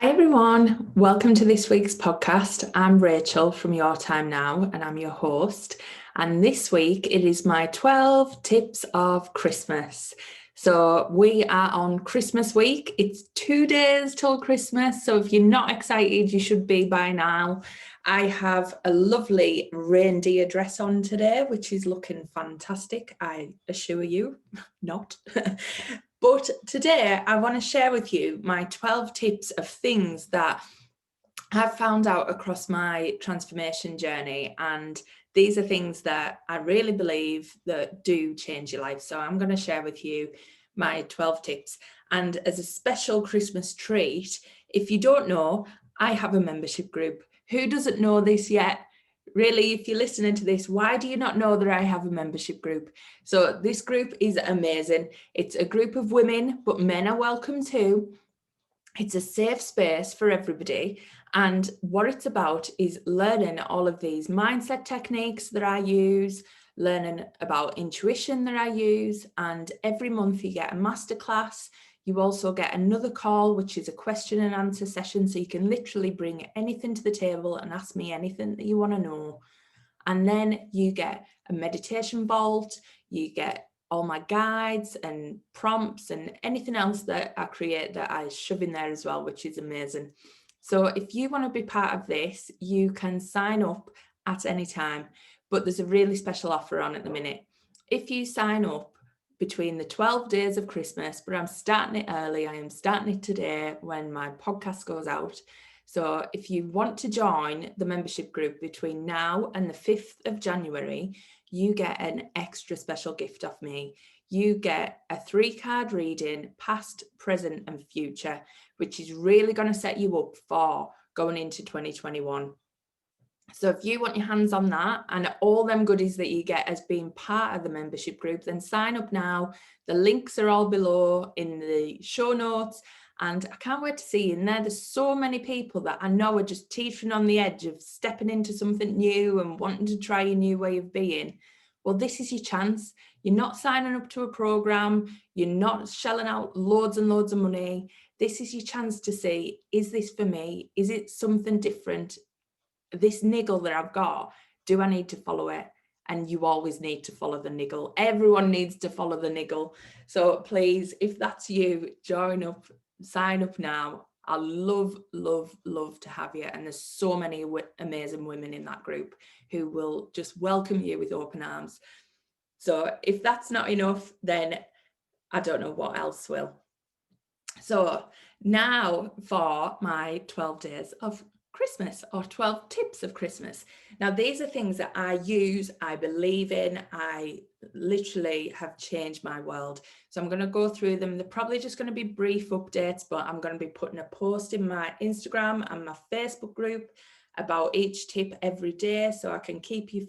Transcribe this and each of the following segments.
Hi everyone, welcome to this week's podcast. I'm Rachel from Your Time Now and I'm your host. And this week it is my 12 tips of Christmas. So we are on Christmas week. It's 2 days till Christmas. So if you're not excited, you should be by now. I have a lovely reindeer dress on today, which is looking fantastic. I assure you, not. But today I want to share with you my 12 tips of things that I've found out across my transformation journey. And these are things that I really believe that do change your life. So I'm going to share with you my 12 tips. And as a special Christmas treat, if you don't know, I have a membership group. Who doesn't know this yet? Really, if you're listening to this, why do you not know that I have a membership group? So this group is amazing. It's a group of women, but men are welcome too. It's a safe space for everybody. And what it's about is learning all of these mindset techniques that I use, learning about intuition that I use. And every month you get a masterclass. You also get another call, which is a question and answer session. So you can literally bring anything to the table and ask me anything that you want to know. And then you get a meditation vault, you get all my guides and prompts and anything else that I create that I shove in there as well, which is amazing. So if you want to be part of this, you can sign up at any time, but there's a really special offer on at the minute. If you sign up between the 12 days of Christmas, but I'm starting it early, I am starting it today when my podcast goes out. So if you want to join the membership group between now and the 5th of January, you get an extra special gift off me. You get a 3-card reading, past, present, and future, which is really going to set you up for going into 2021. So if you want your hands on that and all them goodies that you get as being part of the membership group, then sign up now. The links are all below in the show notes. And I can't wait to see you in there. There's so many people that I know are just teetering on the edge of stepping into something new and wanting to try a new way of being. Well, this is your chance. You're not signing up to a program. You're not shelling out loads and loads of money. This is your chance to see, is this for me? Is it something different? This niggle that I've got, do I need to follow it? And you always need to follow the niggle. Everyone needs to follow the niggle. So please, if that's you, join up, sign up now. I love to have you. And there's so many amazing women in that group who will just welcome you with open arms. So if that's not enough, then I don't know what else will. So now for my 12 days of Christmas, or 12 tips of Christmas. Now, these are things that I use, I believe in, I literally have changed my world. So I'm going to go through them. They're probably just going to be brief updates, but I'm going to be putting a post in my Instagram and my Facebook group about each tip every day, so I can keep you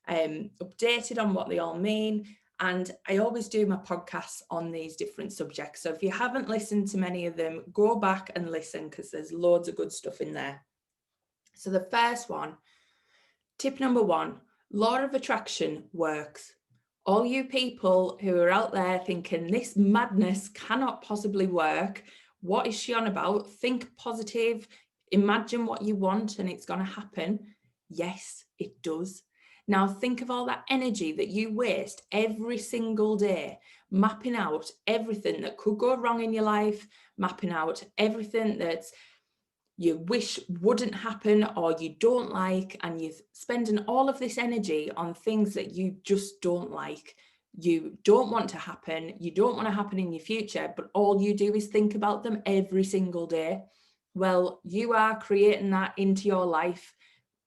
updated on what they all mean. And I always do my podcasts on these different subjects. So if you haven't listened to many of them, go back and listen, because there's loads of good stuff in there. So the first one, tip number 1, law of attraction works. All you people who are out there thinking this madness cannot possibly work, what is she on about? Think positive, imagine what you want and it's going to happen. Yes, it does. Now think of all that energy that you waste every single day, mapping out everything that could go wrong in your life, mapping out everything that's you wish wouldn't happen or you don't like, and you're spending all of this energy on things that you just don't like, you don't want to happen, you don't want to happen in your future, but all you do is think about them every single day. Well, you are creating that into your life.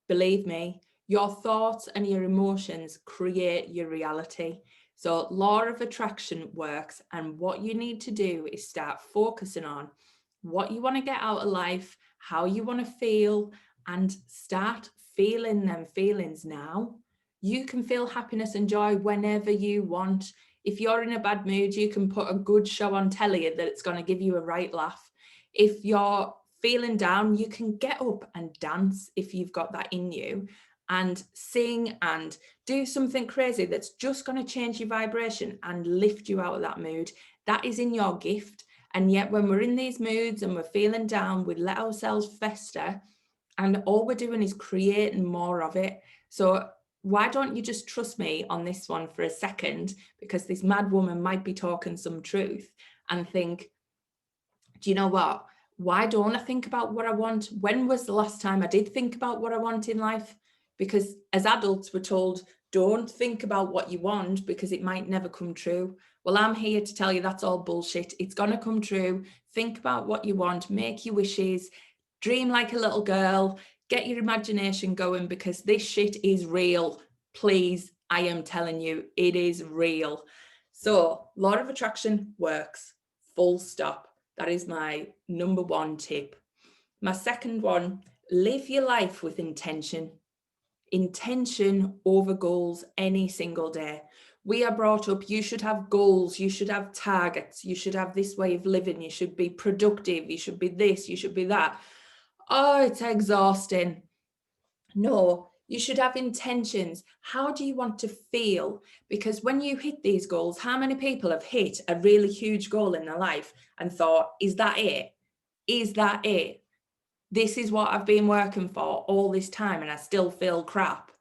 Believe me, your thoughts and your emotions create your reality. So law of attraction works, and what you need to do is start focusing on what you want to get out of life, how you want to feel, and start feeling them feelings now. You can feel happiness and joy whenever you want. If you're in a bad mood, you can put a good show on telly that it's going to give you a right laugh. If you're feeling down, you can get up and dance if you've got that in you, and sing and do something crazy that's just going to change your vibration and lift you out of that mood. That is in your gift. And yet when we're in these moods and we're feeling down, we let ourselves fester, and all we're doing is creating more of it. So why don't you just trust me on this one for a second, because this mad woman might be talking some truth, and think, do you know what? Why don't I think about what I want? When was the last time I did think about what I want in life? Because as adults, we're told, don't think about what you want because it might never come true. Well, I'm here to tell you that's all bullshit. It's going to come true. Think about what you want, make your wishes, dream like a little girl, get your imagination going, because this shit is real. Please, I am telling you, it is real. So, law of attraction works, full stop. That is my number one tip. My second one, live your life with intention. Intention over goals any single day. We are brought up, you should have goals, you should have targets, you should have this way of living, you should be productive, you should be this, you should be that. Oh, it's exhausting. No, you should have intentions. How do you want to feel? Because when you hit these goals, how many people have hit a really huge goal in their life and thought, is that it? Is that it? This is what I've been working for all this time and I still feel crap,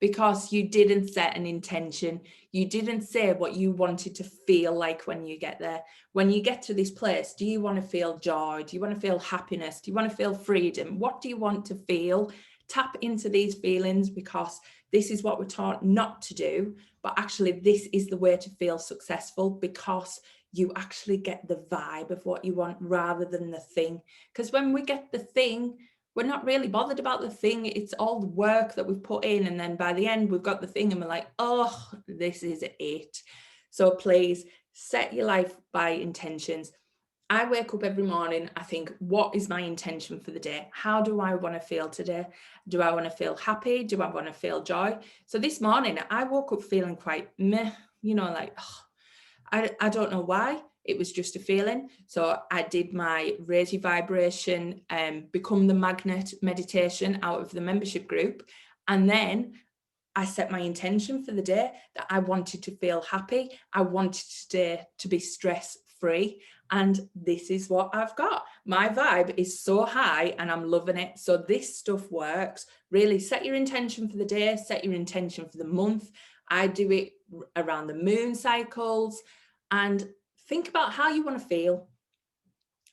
because you didn't set an intention. You didn't say what you wanted to feel like when you get there. When you get to this place, do you want to feel joy? Do you want to feel happiness? Do you want to feel freedom? What do you want to feel? Tap into these feelings, because this is what we're taught not to do. But actually, this is the way to feel successful, because you actually get the vibe of what you want rather than the thing. Because when we get the thing, we're not really bothered about the thing. It's all the work that we've put in. And then by the end, we've got the thing and we're like, oh, this is it. So please set your life by intentions. I wake up every morning, I think, what is my intention for the day? How do I want to feel today? Do I want to feel happy? Do I want to feel joy? So this morning, I woke up feeling quite meh, like, oh, I don't know why. It was just a feeling. So I did my raise your vibration and become the magnet meditation out of the membership group. And then I set my intention for the day that I wanted to feel happy. I wanted today to be stress free. And this is what I've got. My vibe is so high and I'm loving it. So this stuff works. Really set your intention for the day, set your intention for the month. I do it around the moon cycles, and think about how you want to feel.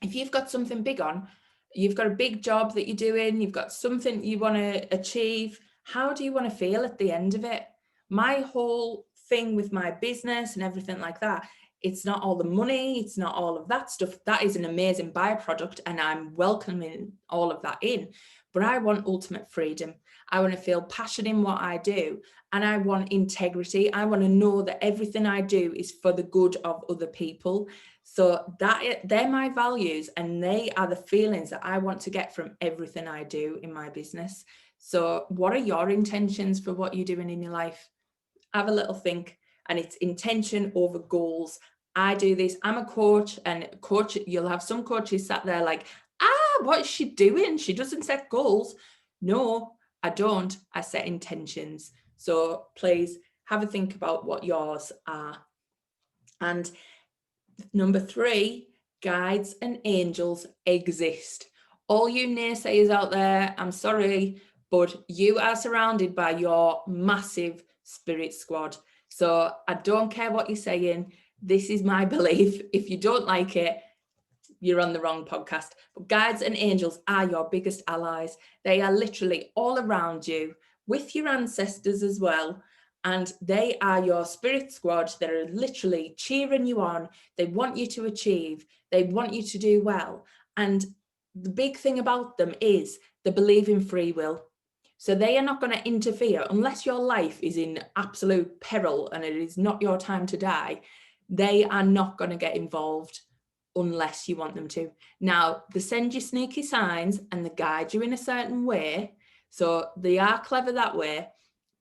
If you've got something big on, you've got a big job that you're doing, you've got something you want to achieve, how do you want to feel at the end of it? My whole thing with my business and everything like that, it's not all the money, it's not all of that stuff. That is an amazing byproduct and I'm welcoming all of that in. But I want ultimate freedom. I want to feel passionate in what I do, and I want integrity. I want to know that everything I do is for the good of other people. So they're my values, and they are the feelings that I want to get from everything I do in my business. So what are your intentions for what you're doing in your life? Have a little think, and it's intention over goals. I do this. I'm a coach, and you'll have some coaches sat there like, what is she doing? She doesn't set goals. No, I don't. I set intentions. So please have a think about what yours are. And number 3, guides and angels exist. All you naysayers out there, I'm sorry, but you are surrounded by your massive spirit squad. So I don't care what you're saying. This is my belief. If you don't like it, you're on the wrong podcast. But guides and angels are your biggest allies. They are literally all around you, with your ancestors as well. And they are your spirit squad that are literally cheering you on. They want you to achieve. They want you to do well. And the big thing about them is they believe in free will. So they are not going to interfere unless your life is in absolute peril and it is not your time to die. They are not going to get involved unless you want them to. Now, they send you sneaky signs and they guide you in a certain way. So they are clever that way,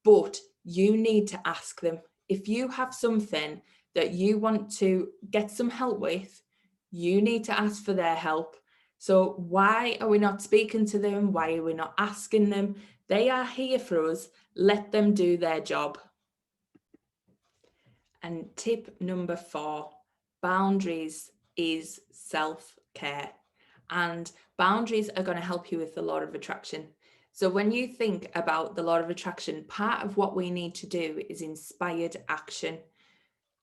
but you need to ask them. If you have something that you want to get some help with, you need to ask for their help. So why are we not speaking to them? Why are we not asking them? They are here for us. Let them do their job. And tip number 4, boundaries is self-care. And boundaries are going to help you with the law of attraction. So when you think about the law of attraction, part of what we need to do is inspired action.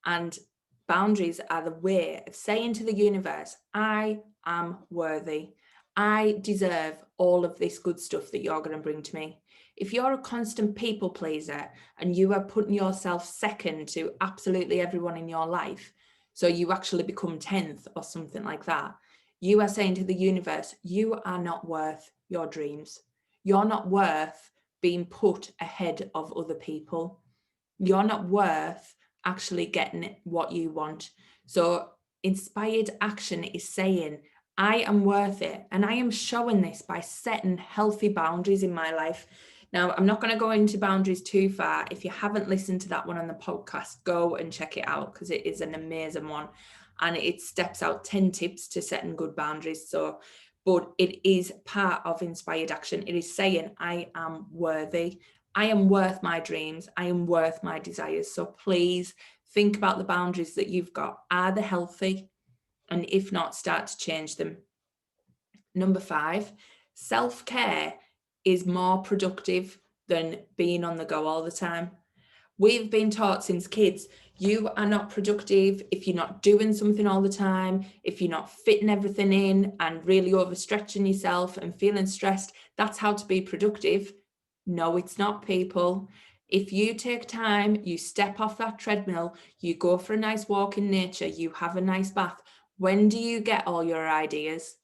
And boundaries are the way of saying to the universe, I am worthy. I deserve all of this good stuff that you're going to bring to me. If you're a constant people pleaser and you are putting yourself second to absolutely everyone in your life, so you actually become 10th or something like that, you are saying to the universe, you are not worth your dreams. You're not worth being put ahead of other people. You're not worth actually getting what you want. So inspired action is saying, I am worth it. And I am showing this by setting healthy boundaries in my life. Now, I'm not going to go into boundaries too far. If you haven't listened to that one on the podcast, go and check it out because it is an amazing one. And it steps out 10 tips to setting good boundaries. But it is part of inspired action. It is saying, I am worthy. I am worth my dreams. I am worth my desires. So please think about the boundaries that you've got. Are they healthy? And if not, start to change them. Number 5, self-care is more productive than being on the go all the time. We've been taught since kids, you are not productive if you're not doing something all the time, if you're not fitting everything in and really overstretching yourself and feeling stressed. That's how to be productive. No, it's not, people. If you take time, you step off that treadmill, you go for a nice walk in nature, you have a nice bath. When do you get all your ideas?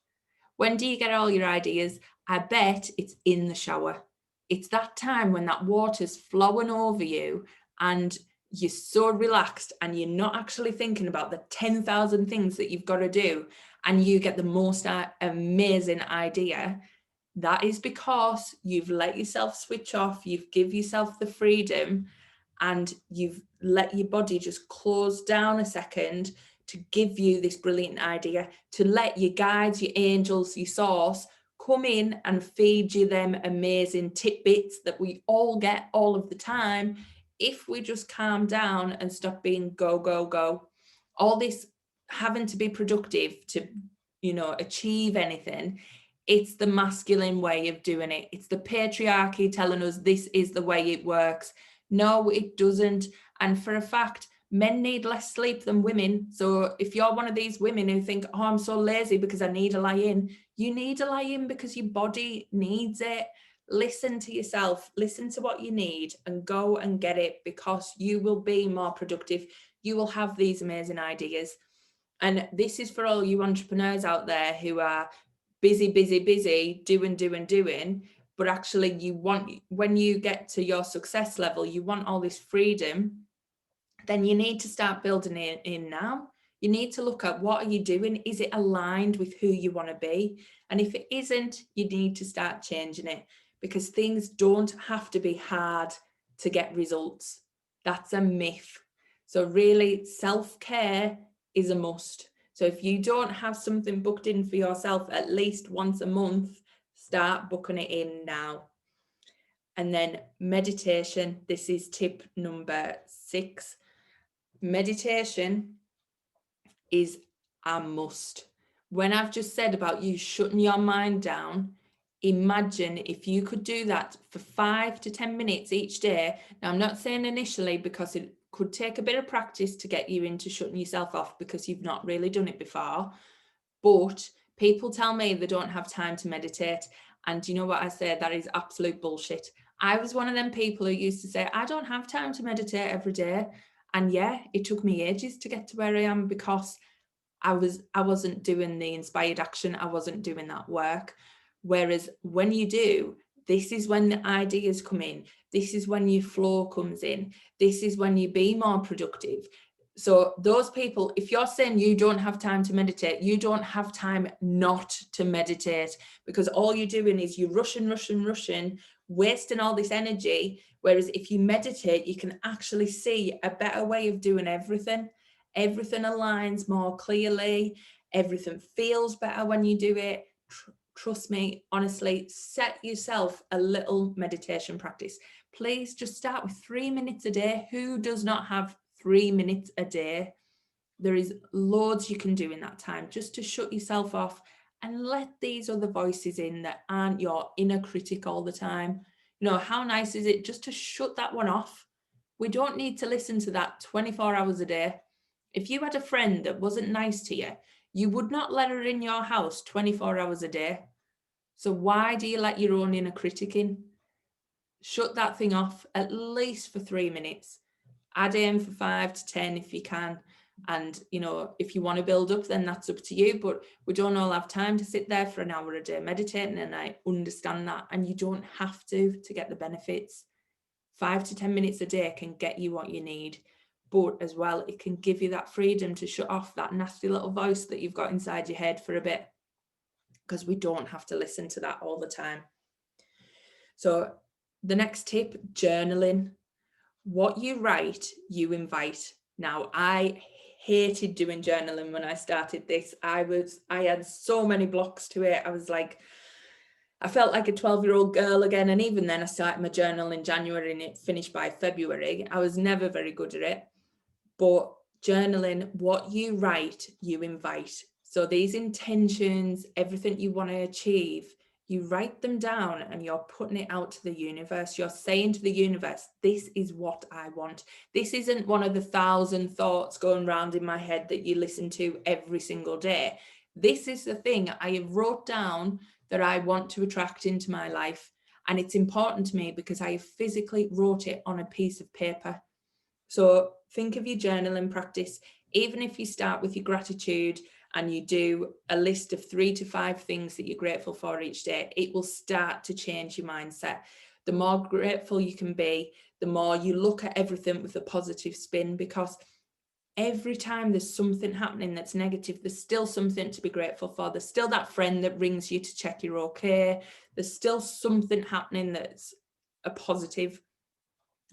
When do you get all your ideas? I bet it's in the shower. It's that time when that water's flowing over you and you're so relaxed and you're not actually thinking about the 10,000 things that you've got to do, and you get the most amazing idea. That is because you've let yourself switch off, you've give yourself the freedom, and you've let your body just close down a second to give you this brilliant idea, to let your guides, your angels, your source come in and feed you them amazing tidbits that we all get all of the time if we just calm down and stop being go, go, go. All this having to be productive to, achieve anything, it's the masculine way of doing it. It's the patriarchy telling us this is the way it works. No, it doesn't. And for a fact, men need less sleep than women. So if you're one of these women who think, oh, I'm so lazy because I need to lie in, you need to lie in because your body needs it. Listen to yourself, listen to what you need and go and get it, because you will be more productive. You will have these amazing ideas. And this is for all you entrepreneurs out there who are busy, doing, but actually you want, when you get to your success level, you want all this freedom, then you need to start building it in now. You need to look at, what are you doing? Is it aligned with who you want to be? And if it isn't, you need to start changing it, because things don't have to be hard to get results. That's a myth. So really, self-care is a must. So if you don't have something booked in for yourself at least once a month, start booking it in now. And then meditation, this is tip number 6. Meditation is a must. When I've just said about you shutting your mind down, imagine if you could do that for 5 to 10 minutes each day. Now, I'm not saying initially, because it could take a bit of practice to get you into shutting yourself off because you've not really done it before. But people tell me they don't have time to meditate. And you know what I say? That is absolute bullshit. I was one of them people who used to say, I don't have time to meditate every day. And yeah, it took me ages to get to where I am, because I wasn't doing the inspired action. I wasn't doing that work. Whereas when you do, this is when the ideas come in. This is when your flow comes in. This is when you be more productive. So those people, if you're saying you don't have time to meditate, you don't have time not to meditate, because all you're doing is you're rushing, wasting all this energy. Whereas if you meditate, you can actually see a better way of doing everything. Everything aligns more clearly. Everything feels better when you do it. Trust me, honestly, set yourself a little meditation practice. Please just start with 3 minutes a day. Who does not have 3 minutes a day? There is loads you can do in that time just to shut yourself off and let these other voices in that aren't your inner critic all the time. How nice is it just to shut that one off? We don't need to listen to that 24 hours a day. If you had a friend that wasn't nice to you, you would not let her in your house 24 hours a day. So why do you let your own inner critic in? Shut that thing off at least for 3 minutes. I'd aim for 5 to 10 if you can. And, if you want to build up, then that's up to you. But we don't all have time to sit there for an hour a day meditating. And I understand that. And you don't have to get the benefits. 5 to 10 minutes a day can get you what you need. But as well, it can give you that freedom to shut off that nasty little voice that you've got inside your head for a bit. Because we don't have to listen to that all the time. So the next tip, journaling. What you write, you invite. Now, I hated doing journaling when I started this. I had so many blocks to it. I felt like a 12-year-old girl again. And even then I started my journal in January and it finished by February. I was never very good at it. But journaling, what you write, you invite. So these intentions, everything you want to achieve, you write them down and you're putting it out to the universe. You're saying to the universe, this is what I want. This isn't one of the 1,000 thoughts going around in my head that you listen to every single day. This is the thing I have wrote down that I want to attract into my life. And it's important to me because I physically wrote it on a piece of paper. So think of your journaling practice. Even if you start with your gratitude and you do a list of 3 to 5 things that you're grateful for each day, it will start to change your mindset. The more grateful you can be, the more you look at everything with a positive spin, because every time there's something happening that's negative, there's still something to be grateful for. There's still that friend that rings you to check you're okay. There's still something happening that's a positive.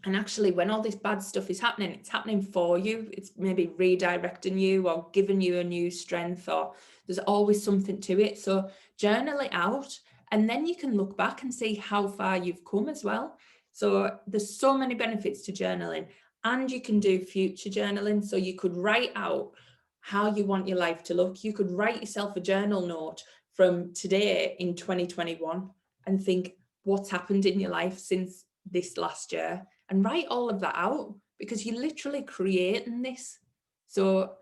And actually, when all this bad stuff is happening, it's happening for you. It's maybe redirecting you or giving you a new strength, or there's always something to it. So journal it out, and then you can look back and see how far you've come as well. So there's so many benefits to journaling, and you can do future journaling. So you could write out how you want your life to look. You could write yourself a journal note from today in 2021 and think, what's happened in your life since this last year? And write all of that out, because you're literally creating this. So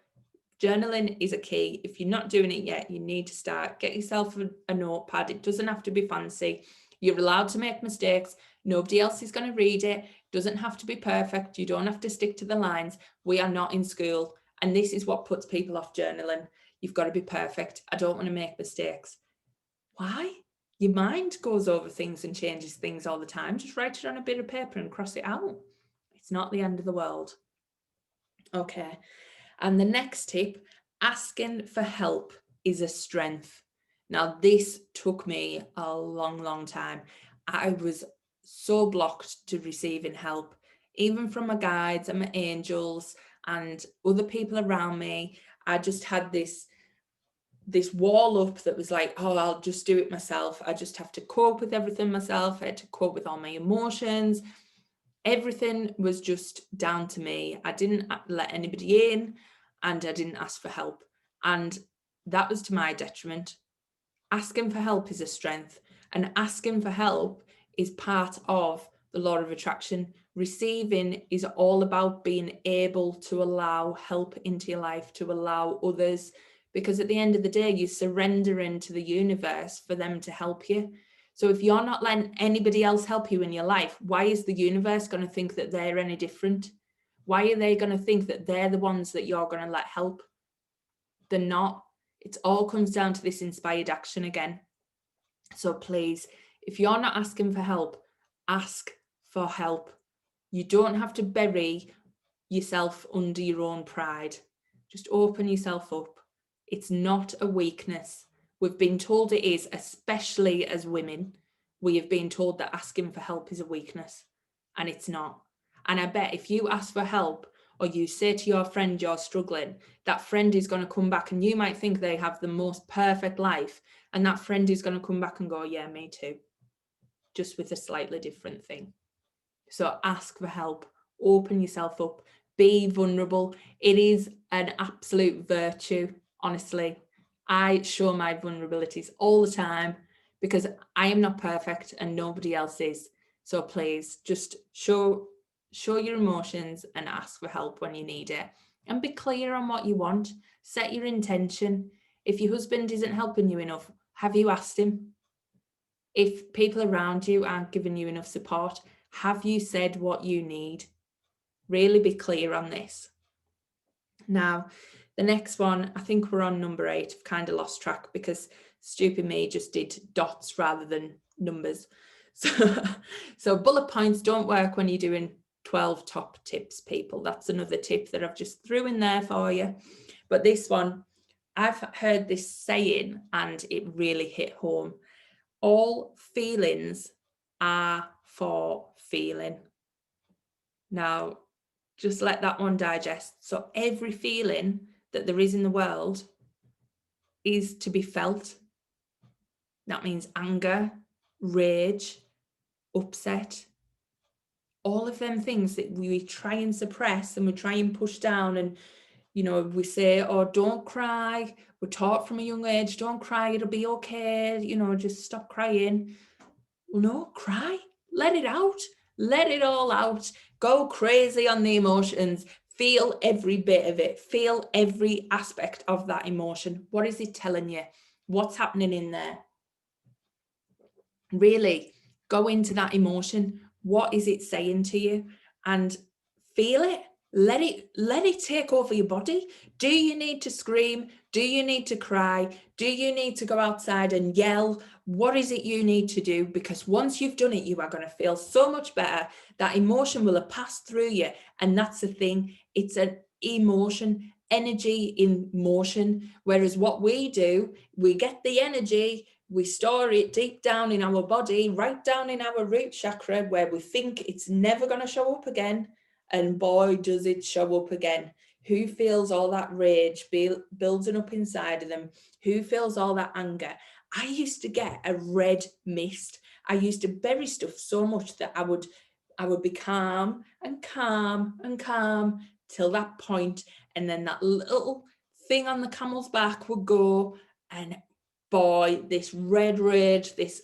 journaling is a key. If you're not doing it yet, you need to start. Get yourself a notepad. It doesn't have to be fancy. You're allowed to make mistakes. Nobody else is going to read it. It doesn't have to be perfect. You don't have to stick to the lines. We are not in school. And this is what puts people off journaling. You've got to be perfect. I don't want to make mistakes. Why? Your mind goes over things and changes things all the time. Just write it on a bit of paper and cross it out. It's not the end of the world. Okay. And the next tip, asking for help is a strength. Now, this took me a long, long time. I was so blocked to receiving help, even from my guides and my angels and other people around me. I just had this wall up that was like, oh, I'll just do it myself. I just have to cope with everything myself. I had to cope with all my emotions. Everything was just down to me. I didn't let anybody in, and I didn't ask for help. And that was to my detriment. Asking for help is a strength, and asking for help is part of the law of attraction. Receiving is all about being able to allow help into your life, to allow others, because at the end of the day, you're surrendering to the universe for them to help you. So if you're not letting anybody else help you in your life, why is the universe going to think that they're any different? Why are they going to think that they're the ones that you're going to let help? They're not. It all comes down to this inspired action again. So please, if you're not asking for help, ask for help. You don't have to bury yourself under your own pride. Just open yourself up. It's not a weakness. We've been told it is, especially as women. We have been told that asking for help is a weakness, and it's not. And I bet if you ask for help, or you say to your friend you're struggling, that friend is going to come back, and you might think they have the most perfect life, and that friend is going to come back and go, yeah, me too, just with a slightly different thing. So ask for help, open yourself up, Be vulnerable. It is an absolute virtue, honestly. I show my vulnerabilities all the time because I am not perfect and nobody else is. So please just show your emotions and ask for help when you need it. And be clear on what you want. Set your intention. If your husband isn't helping you enough, have you asked him? If people around you aren't giving you enough support, have you said what you need? Really be clear on this. Now, the next one, I think we're on number 8. I've kind of lost track because stupid me just did dots rather than numbers. So bullet points don't work when you're doing 12 top tips, people. That's another tip that I've just threw in there for you. But this one, I've heard this saying and it really hit home. All feelings are for feeling. Now, just let that one digest. So every feeling that there is in the world is to be felt. That means anger, rage, upset, all of them things that we try and suppress and we try and push down. And, we say, oh, don't cry. We're taught from a young age, don't cry, it'll be okay. Just stop crying. Well, no, cry, let it out, let it all out. Go crazy on the emotions. Feel every bit of it. Feel every aspect of that emotion. What is it telling you? What's happening in there? Really go into that emotion. What is it saying to you? And feel it. Let it take over your body. Do you need to scream? Do you need to cry? Do you need to go outside and yell? What is it you need to do? Because once you've done it, you are going to feel so much better. That emotion will have passed through you. And that's the thing. It's an emotion, energy in motion. Whereas what we do, we get the energy, we store it deep down in our body, right down in our root chakra, where we think it's never going to show up again. And boy, does it show up again. Who feels all that rage building up inside of them? Who feels all that anger? I used to get a red mist. I used to bury stuff so much that I would be calm and calm and calm till that point, and then that little thing on the camel's back would go, and boy, this red rage, this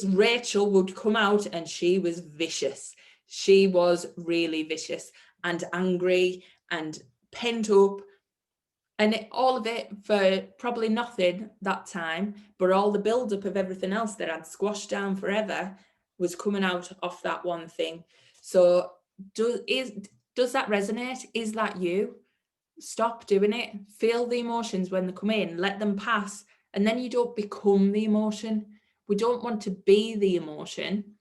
Rachel would come out, and she was vicious. She was really vicious and angry and pent up, and all of it for probably nothing that time, but all the build-up of everything else that I'd squashed down forever was coming out off that one thing. So does that resonate? Is that you? Stop doing it. Feel the emotions when they come in, let them pass, and then you don't become the emotion. We don't want to be the emotion,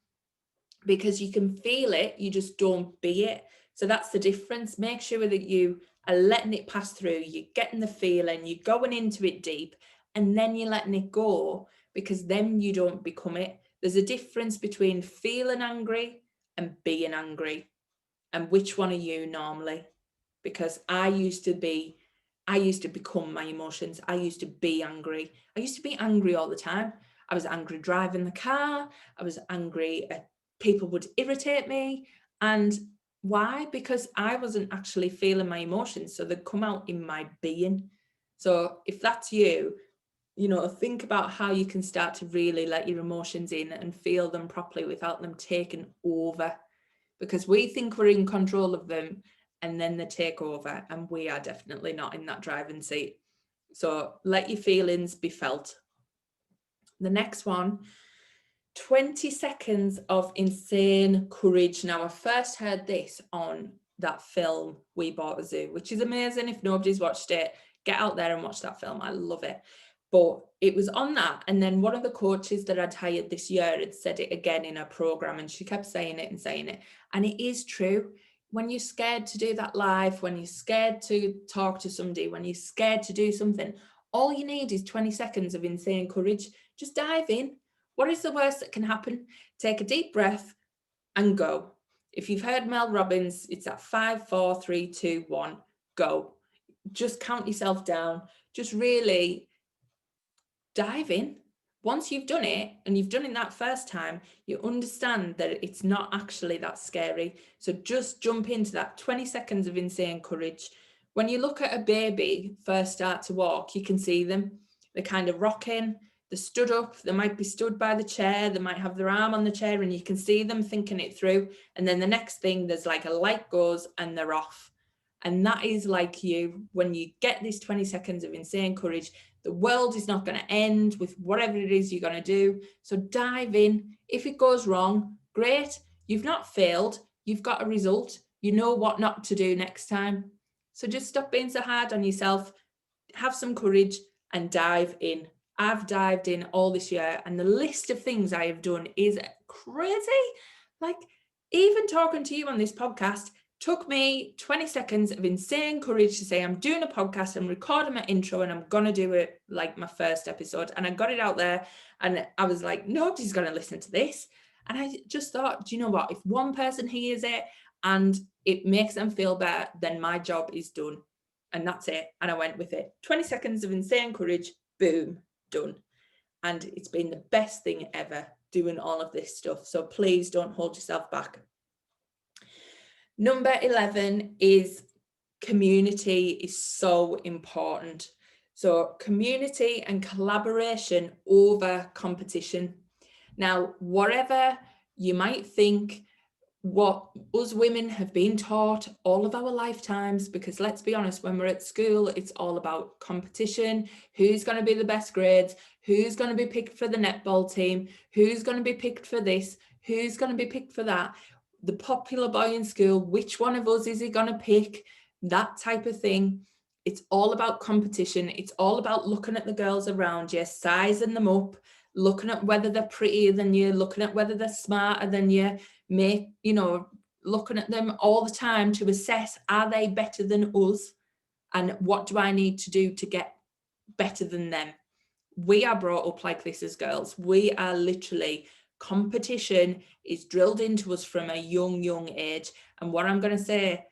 because you can feel it, you just don't be it. So that's the difference. Make sure that you are letting it pass through, you're getting the feeling, you're going into it deep, and then you're letting it go, because then you don't become it. There's a difference between feeling angry and being angry. And which one are you normally? Because I used to become my emotions. I used to be angry. I used to be angry all the time. I was angry driving the car. I was angry at people would irritate me. And why? Because I wasn't actually feeling my emotions. So they'd come out in my being. So if that's you, think about how you can start to really let your emotions in and feel them properly without them taking over. Because we think we're in control of them, and then they take over, and we are definitely not in that driving seat. So let your feelings be felt. The next one, 20 seconds of insane courage. Now, I first heard this on that film, We Bought a Zoo, which is amazing. If nobody's watched it, get out there and watch that film. I love it. But it was on that. And then one of the coaches that I'd hired this year had said it again in her program, and she kept saying it and saying it. And it is true. When you're scared to do that live, when you're scared to talk to somebody, when you're scared to do something, all you need is 20 seconds of insane courage. Just dive in. What is the worst that can happen? Take a deep breath and go. If you've heard Mel Robbins, it's at 5, 4, 3, 2, 1, go. Just count yourself down. Just really dive in. once you've done it and you've done it that first time, you understand that it's not actually that scary. So just jump into that 20 seconds of insane courage. When you look at a baby first start to walk, you can see them. They're kind of rocking, they're stood up, they might be stood by the chair, they might have their arm on the chair, and you can see them thinking it through. And then the next thing, there's like a light goes and they're off. And that is like you, when you get these 20 seconds of insane courage, the world is not going to end with whatever it is you're going to do. So dive in. If it goes wrong, great. You've not failed. You've got a result. You know what not to do next time. So just stop being so hard on yourself. Have some courage and dive in. I've dived in all this year, and the list of things I have done is crazy. Like, even talking to you on this podcast took me 20 seconds of insane courage to say, I'm doing a podcast, I'm recording my intro, and I'm going to do it like my first episode. And I got it out there, and I was like, nobody's going to listen to this. And I just thought, do you know what? If one person hears it and it makes them feel better, then my job is done. And that's it. And I went with it. 20 seconds of insane courage, boom, done. And it's been the best thing ever doing all of this stuff. So please don't hold yourself back. Number 11 is community is so important. So community and collaboration over competition. Now, whatever you might think, what us women have been taught all of our lifetimes, because let's be honest, when we're at school, it's all about competition. Who's going to be the best grades? Who's going to be picked for the netball team? Who's going to be picked for this? Who's going to be picked for that? The popular boy in school, which one of us is he going to pick? That type of thing. It's all about competition. It's all about looking at the girls around you, sizing them up, looking at whether they're prettier than you, looking at whether they're smarter than you, looking at them all the time to assess, are they better than us? And what do I need to do to get better than them? We are brought up like this as girls. We are literally, competition is drilled into us from a young age. And what I'm going to say,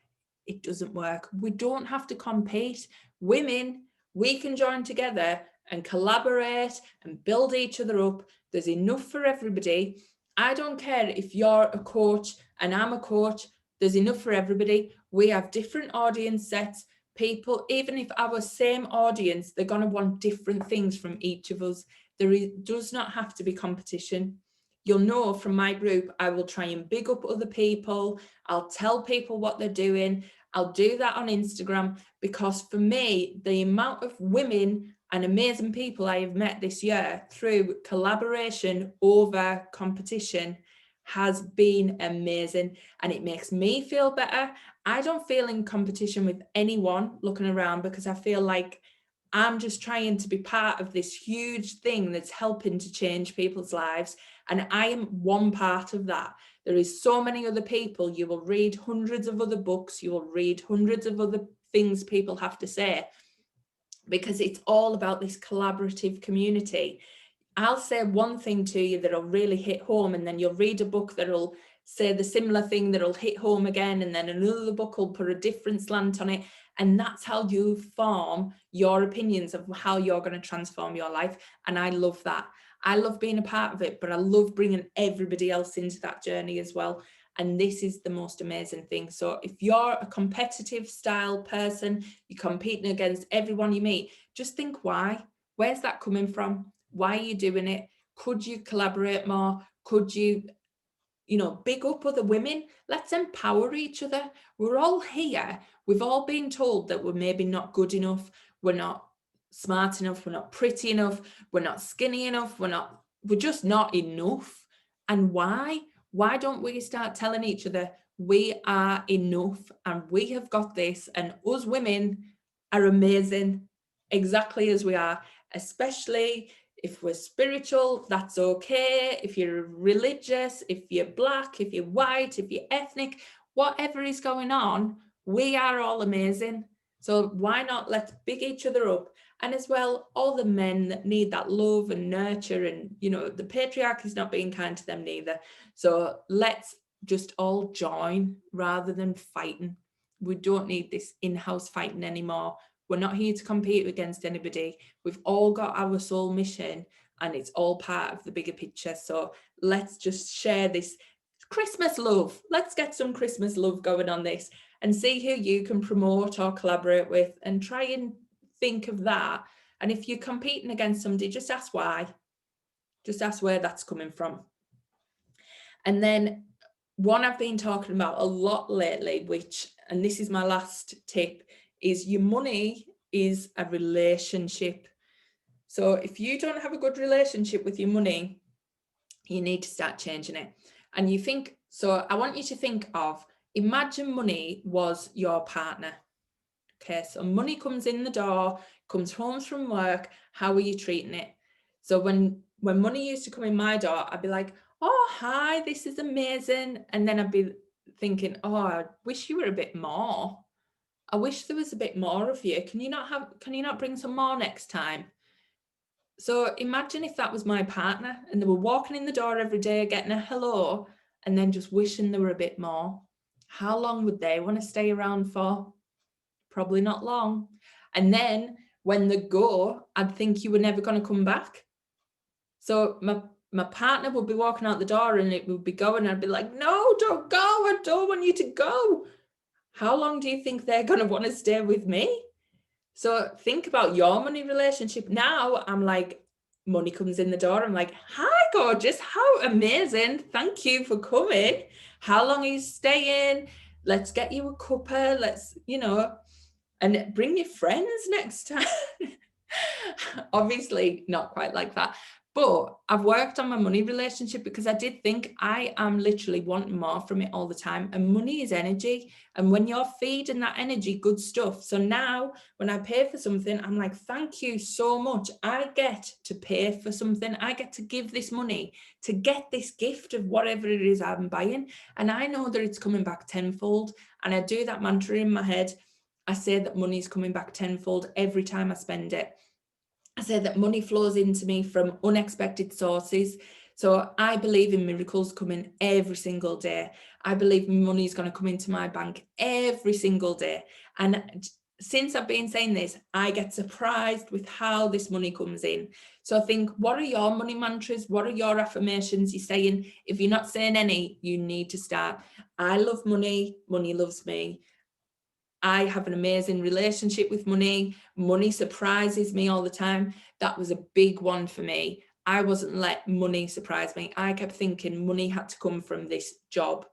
it doesn't work. We don't have to compete. Women, we can join together and collaborate and build each other up. There's enough for everybody. I don't care if you're a coach and I'm a coach, there's enough for everybody. We have different audience sets. People, even if our same audience, they're going to want different things from each of us. Does not have to be competition. You'll know from my group, I will try and big up other people. I'll tell people what they're doing. I'll do that on Instagram, because for me, the amount of women and amazing people I have met this year through collaboration over competition has been amazing, and it makes me feel better. I don't feel in competition with anyone looking around, because I feel like I'm just trying to be part of this huge thing that's helping to change people's lives. And I am one part of that. There is so many other people. You will read hundreds of other books. You will read hundreds of other things people have to say, because it's all about this collaborative community. I'll say one thing to you that'll really hit home, and then you'll read a book that'll say the similar thing that'll hit home again, and then another book will put a different slant on it. And that's how you form your opinions of how you're going to transform your life. And I love that. I love being a part of it, but I love bringing everybody else into that journey as well. And this is the most amazing thing. So if you're a competitive style person, you're competing against everyone you meet, just think why. Where's that coming from? Why are you doing it? Could you collaborate more? Could you, big up other women? Let's empower each other. We're all here. We've all been told that we're maybe not good enough. We're not smart enough. We're not pretty enough. We're not skinny enough. We're just not enough. And why? Why don't we start telling each other we are enough and we have got this, and us women are amazing exactly as we are, especially if we're spiritual, that's okay. If you're religious, if you're black, if you're white, if you're ethnic, whatever is going on, we are all amazing. So why not let's big each other up? And as well, all the men that need that love and nurture, and, the patriarchy is not being kind to them neither. So let's just all join rather than fighting. We don't need this in-house fighting anymore. We're not here to compete against anybody. We've all got our soul mission, and it's all part of the bigger picture. So let's just share this Christmas love. Let's get some Christmas love going on this and see who you can promote or collaborate with, and try and think of that. And if you're competing against somebody, just ask why. Just ask where that's coming from. And then one I've been talking about a lot lately, and this is my last tip, is your money is a relationship. So if you don't have a good relationship with your money, you need to start changing it. And I want you to think of, imagine money was your partner. Okay, so money comes in the door, comes home from work. How are you treating it? So when money used to come in my door, I'd be like, oh, hi, this is amazing. And then I'd be thinking, oh, I wish you were a bit more. I wish there was a bit more of you. Can you not bring some more next time? So imagine if that was my partner and they were walking in the door every day, getting a hello, and then just wishing there were a bit more. How long would they want to stay around for? Probably not long. And then when they go, I'd think you were never going to come back. So my partner would be walking out the door and it would be going, and I'd be like, no, don't go. I don't want you to go. How long do you think they're going to want to stay with me? So think about your money relationship. Now I'm like, money comes in the door. I'm like, hi, gorgeous. How amazing. Thank you for coming. How long are you staying? Let's get you a cuppa. Let's, and bring your friends next time. Obviously not quite like that. But I've worked on my money relationship because I did think I am literally wanting more from it all the time. And money is energy. And when you're feeding that energy, good stuff. So now when I pay for something, I'm like, thank you so much. I get to pay for something. I get to give this money to get this gift of whatever it is I'm buying. And I know that it's coming back tenfold. And I do that mantra in my head. I say that money is coming back tenfold every time I spend it. I say that money flows into me from unexpected sources. So I believe in miracles coming every single day. I believe money is going to come into my bank every single day. And since I've been saying this, I get surprised with how this money comes in. So I think, what are your money mantras? What are your affirmations you're saying? If you're not saying any, you need to start. I love money. Money loves me. I have an amazing relationship with money. Money surprises me all the time. That was a big one for me. I wasn't let money surprise me. I kept thinking money had to come from this job.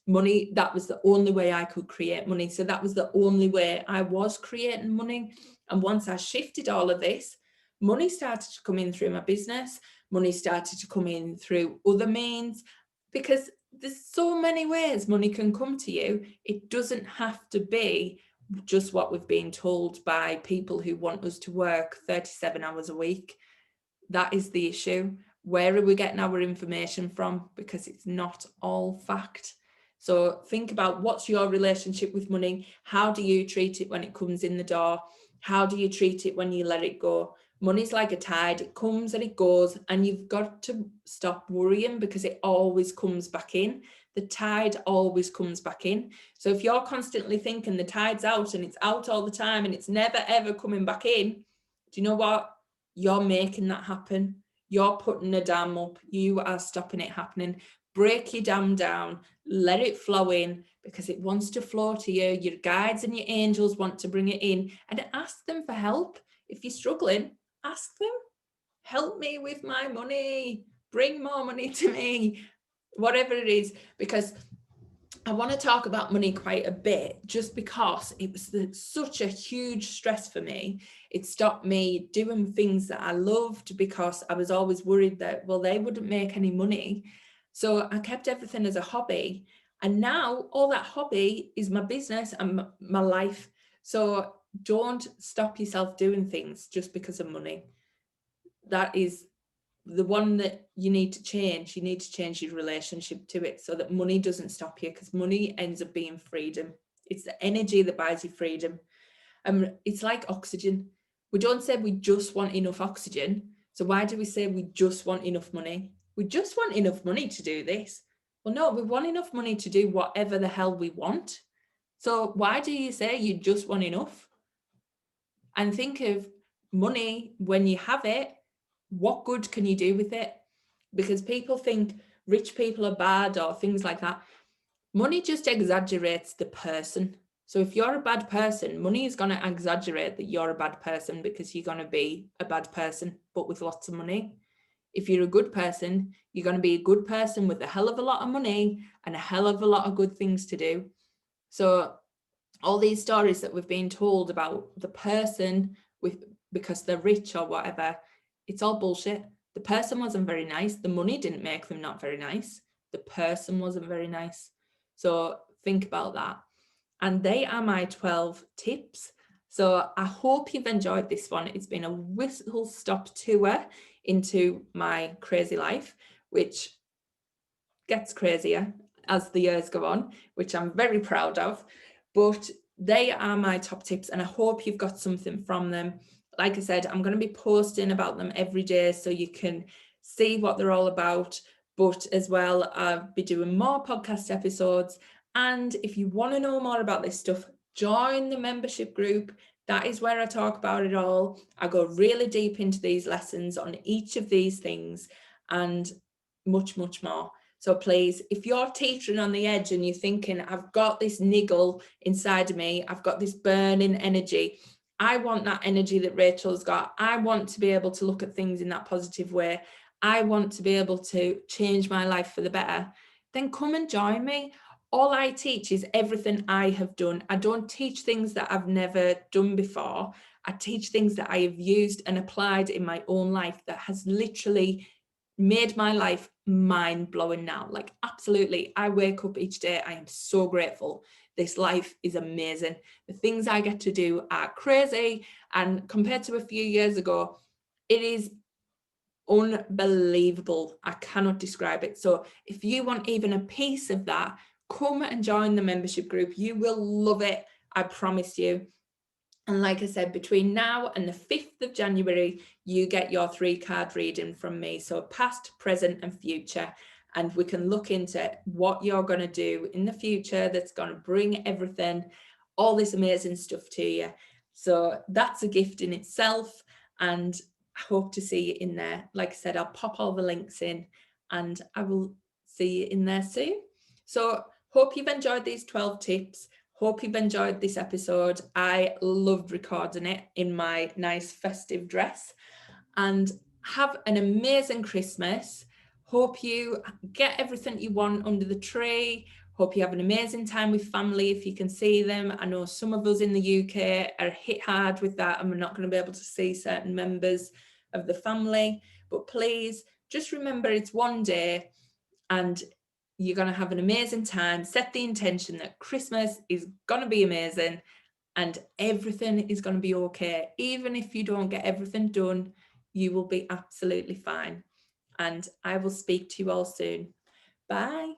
Money, that was the only way I could create money. So that was the only way I was creating money. And once I shifted all of this, money started to come in through my business. Money started to come in through other means, because there's so many ways money can come to you. It doesn't have to be just what we've been told by people who want us to work 37 hours a week. That is the issue. Where are we getting our information from? Because it's not all fact. So think about, what's your relationship with money? How do you treat it when it comes in the door? How do you treat it when you let it go? Money's like a tide. It comes and it goes, and you've got to stop worrying, because it always comes back in. The tide always comes back in. So if you're constantly thinking the tide's out and it's out all the time and it's never ever coming back in, do you know what? You're making that happen. You're putting a dam up. You are stopping it happening. Break your dam down. Let it flow in, because it wants to flow to you. Your guides and your angels want to bring it in, and ask them for help. If you're struggling, ask them, help me with my money. Bring more money to me. Whatever it is, because I want to talk about money quite a bit, just because it was such a huge stress for me. It stopped me doing things that I loved, because I was always worried that, well, they wouldn't make any money. So I kept everything as a hobby. And now all that hobby is my business and my life. So don't stop yourself doing things just because of money. That is the one that you need to change. You need to change your relationship to it, so that money doesn't stop you, because money ends up being freedom. It's the energy that buys you freedom. It's like oxygen. We don't say we just want enough oxygen. So why do we say we just want enough money? We just want enough money to do this. Well, no, we want enough money to do whatever the hell we want. So why do you say you just want enough? And think of money when you have it. what good can you do with it? Because people think rich people are bad or things like that. Money just exaggerates the person. So if you're a bad person, money is going to exaggerate that you're a bad person because you're going to be a bad person, but with lots of money. If you're a good person, you're going to be a good person with a hell of a lot of money and a hell of a lot of good things to do. So all these stories that we've been told about the person with because they're rich or whatever, it's all bullshit. The person wasn't very nice. The money didn't make them not very nice. The person wasn't very nice. So think about that. And they are my 12 tips. So I hope you've enjoyed this one. It's been a whistle stop tour into my crazy life, which gets crazier as the years go on, which I'm very proud of. But they are my top tips, and I hope you've got something from them. Like I said, I'm going to be posting about them every day so you can see what they're all about. But as well, I'll be doing more podcast episodes. And if you want to know more about this stuff, join the membership group. That is where I talk about it all. I go really deep into these lessons on each of these things and much, much more. So please, if you're teetering on the edge and you're thinking, I've got this niggle inside of me, I've got this burning energy, I want that energy that Rachel's got. I want to be able to look at things in that positive way. I want to be able to change my life for the better. Then come and join me. All I teach is everything I have done. I don't teach things that I've never done before. I teach things that I have used and applied in my own life that has literally made my life mind-blowing now. Like, absolutely, I wake up each day, I am so grateful. This life is amazing. The things I get to do are crazy, and compared to a few years ago, it is unbelievable. I cannot describe it. So if you want even a piece of that, come and join the membership group. You will love it, I promise you. And like I said, between now and the 5th of January, you get your 3-card reading from me. So past, present, and future. And we can look into what you're going to do in the future that's going to bring everything, all this amazing stuff to you. So that's a gift in itself. And I hope to see you in there. Like I said, I'll pop all the links in and I will see you in there soon. So hope you've enjoyed these 12 tips. Hope you've enjoyed this episode. I loved recording it in my nice festive dress. And have an amazing Christmas. Hope you get everything you want under the tree. Hope you have an amazing time with family if you can see them. I know some of us in the UK are hit hard with that and we're not going to be able to see certain members of the family. But please just remember it's one day and you're going to have an amazing time. Set the intention that Christmas is going to be amazing and everything is going to be okay. Even if you don't get everything done, you will be absolutely fine. And I will speak to you all soon. Bye.